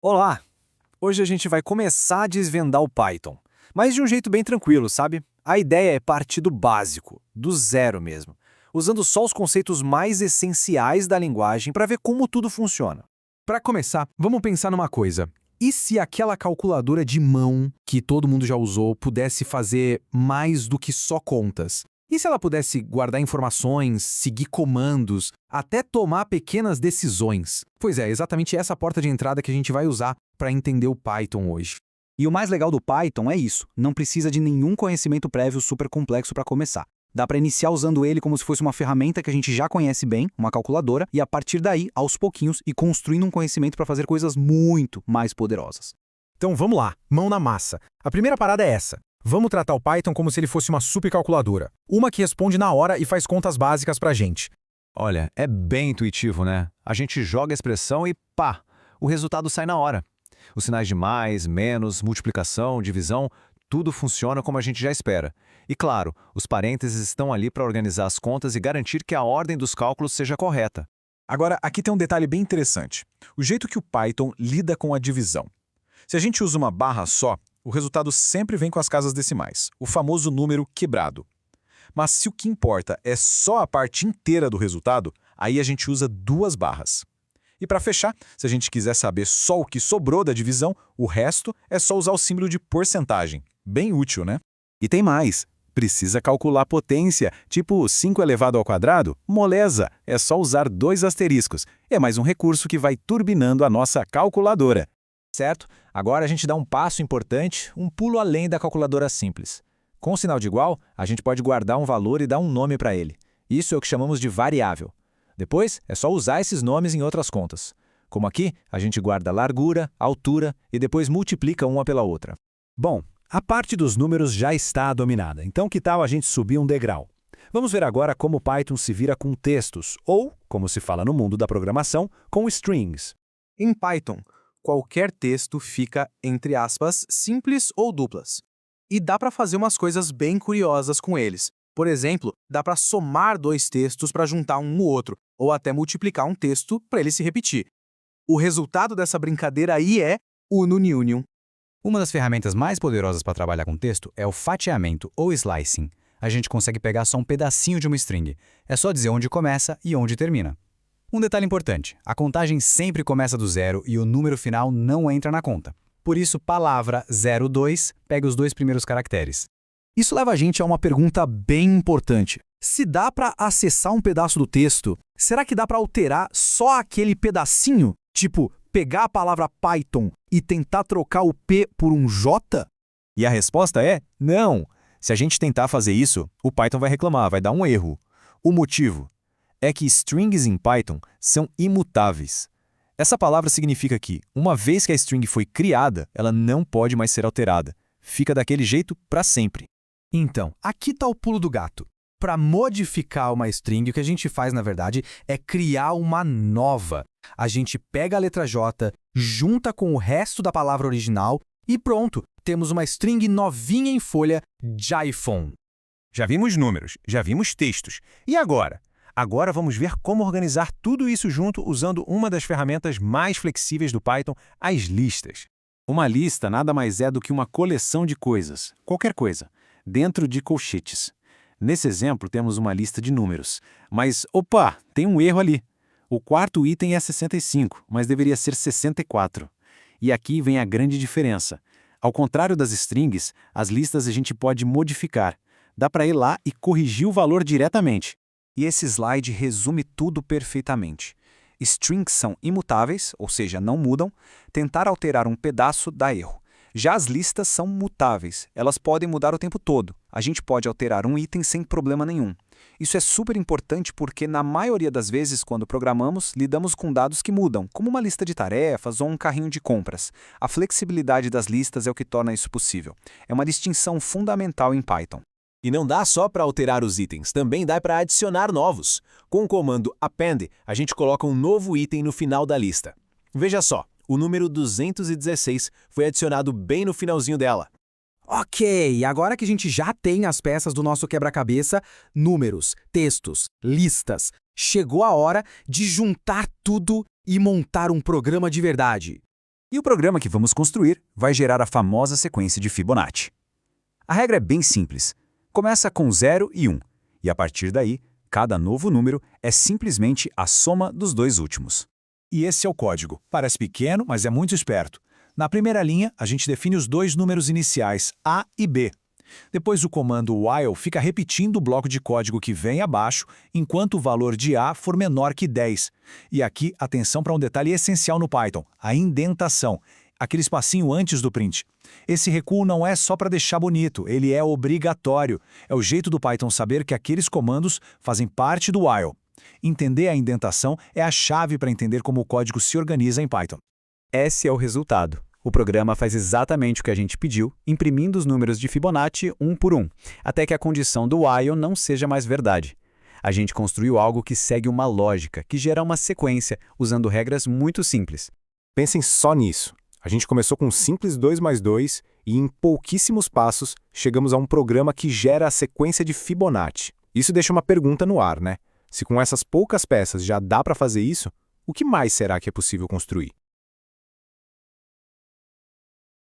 Olá! Hoje a gente vai começar a desvendar o Python, mas de um jeito bem tranquilo, sabe? A ideia é partir do básico, do zero mesmo, usando só os conceitos mais essenciais da linguagem para ver como tudo funciona. Para começar, vamos pensar numa coisa. E se aquela calculadora de mão que todo mundo já usou pudesse fazer mais do que só contas? E se ela pudesse guardar informações, seguir comandos, até tomar pequenas decisões? Pois é, exatamente essa porta de entrada que a gente vai usar para entender o Python hoje. E o mais legal do Python é isso, não precisa de nenhum conhecimento prévio super complexo para começar. Dá para iniciar usando ele como se fosse uma ferramenta que a gente já conhece bem, uma calculadora, e a partir daí, aos pouquinhos, ir construindo um conhecimento para fazer coisas muito mais poderosas. Então vamos lá, mão na massa. A primeira parada é essa. Vamos tratar o Python como se ele fosse uma supercalculadora. Uma que responde na hora e faz contas básicas pra gente. Olha, é bem intuitivo, né? A gente joga a expressão e pá, o resultado sai na hora. Os sinais de mais, menos, multiplicação, divisão, tudo funciona como a gente já espera. E claro, os parênteses estão ali para organizar as contas e garantir que a ordem dos cálculos seja correta. Agora, aqui tem um detalhe bem interessante. O jeito que o Python lida com a divisão. Se a gente usa uma barra só, o resultado sempre vem com as casas decimais, o famoso número quebrado. Mas se o que importa é só a parte inteira do resultado, aí a gente usa duas barras. E para fechar, se a gente quiser saber só o que sobrou da divisão, o resto é só usar o símbolo de porcentagem. Bem útil, né? E tem mais. Precisa calcular potência, tipo 5 elevado ao quadrado? Moleza, é só usar dois asteriscos. É mais um recurso que vai turbinando a nossa calculadora. Certo? Agora a gente dá um passo importante, um pulo além da calculadora simples. Com o sinal de igual, a gente pode guardar um valor e dar um nome para ele. Isso é o que chamamos de variável. Depois, é só usar esses nomes em outras contas. Como aqui, a gente guarda largura, altura e depois multiplica uma pela outra. Bom, a parte dos números já está dominada, então que tal a gente subir um degrau? Vamos ver agora como o Python se vira com textos, ou, como se fala no mundo da programação, com strings. Em Python, qualquer texto fica, entre aspas, simples ou duplas. E dá para fazer umas coisas bem curiosas com eles. Por exemplo, dá para somar dois textos para juntar um no outro, ou até multiplicar um texto para ele se repetir. O resultado dessa brincadeira aí é Union. Uma das ferramentas mais poderosas para trabalhar com texto é o fatiamento ou slicing. A gente consegue pegar só um pedacinho de uma string. É só dizer onde começa e onde termina. Um detalhe importante, a contagem sempre começa do zero e o número final não entra na conta. Por isso, palavra 02 pega os dois primeiros caracteres. Isso leva a gente a uma pergunta bem importante. Se dá para acessar um pedaço do texto, será que dá para alterar só aquele pedacinho? Tipo, pegar a palavra Python e tentar trocar o P por um J? E a resposta é não. Se a gente tentar fazer isso, o Python vai reclamar, vai dar um erro. O motivo é que strings em Python são imutáveis. Essa palavra significa que, uma vez que a string foi criada, ela não pode mais ser alterada. Fica daquele jeito para sempre. Então, aqui está o pulo do gato. Para modificar uma string, o que a gente faz, na verdade, é criar uma nova. A gente pega a letra J, junta com o resto da palavra original e pronto, temos uma string novinha em folha, JIFON. Já vimos números, já vimos textos. E agora? Agora vamos ver como organizar tudo isso junto usando uma das ferramentas mais flexíveis do Python, as listas. Uma lista nada mais é do que uma coleção de coisas, qualquer coisa, dentro de colchetes. Nesse exemplo, temos uma lista de números. Mas, opa, tem um erro ali. O quarto item é 65, mas deveria ser 64. E aqui vem a grande diferença. Ao contrário das strings, as listas a gente pode modificar. Dá para ir lá e corrigir o valor diretamente. E esse slide resume tudo perfeitamente. Strings são imutáveis, ou seja, não mudam. Tentar alterar um pedaço dá erro. Já as listas são mutáveis, elas podem mudar o tempo todo. A gente pode alterar um item sem problema nenhum. Isso é super importante porque, na maioria das vezes, quando programamos, lidamos com dados que mudam, como uma lista de tarefas ou um carrinho de compras. A flexibilidade das listas é o que torna isso possível. É uma distinção fundamental em Python. E não dá só para alterar os itens, também dá para adicionar novos. Com o comando append, a gente coloca um novo item no final da lista. Veja só, o número 216 foi adicionado bem no finalzinho dela. Ok, agora que a gente já tem as peças do nosso quebra-cabeça, números, textos, listas, chegou a hora de juntar tudo e montar um programa de verdade. E o programa que vamos construir vai gerar a famosa sequência de Fibonacci. A regra é bem simples. Começa com 0 e 1, e a partir daí, cada novo número é simplesmente a soma dos dois últimos. E esse é o código. Parece pequeno, mas é muito esperto. Na primeira linha, a gente define os dois números iniciais, A e B. Depois o comando while fica repetindo o bloco de código que vem abaixo, enquanto o valor de A for menor que 10. E aqui, atenção para um detalhe essencial no Python, a indentação, aquele espacinho antes do print. Esse recuo não é só para deixar bonito, ele é obrigatório. É o jeito do Python saber que aqueles comandos fazem parte do while. Entender a indentação é a chave para entender como o código se organiza em Python. Esse é o resultado. O programa faz exatamente o que a gente pediu, imprimindo os números de Fibonacci um por um, até que a condição do while não seja mais verdade. A gente construiu algo que segue uma lógica, que gera uma sequência, usando regras muito simples. Pensem só nisso. A gente começou com um simples 2 mais 2 e, em pouquíssimos passos, chegamos a um programa que gera a sequência de Fibonacci. Isso deixa uma pergunta no ar, né? Se com essas poucas peças já dá para fazer isso, o que mais será que é possível construir?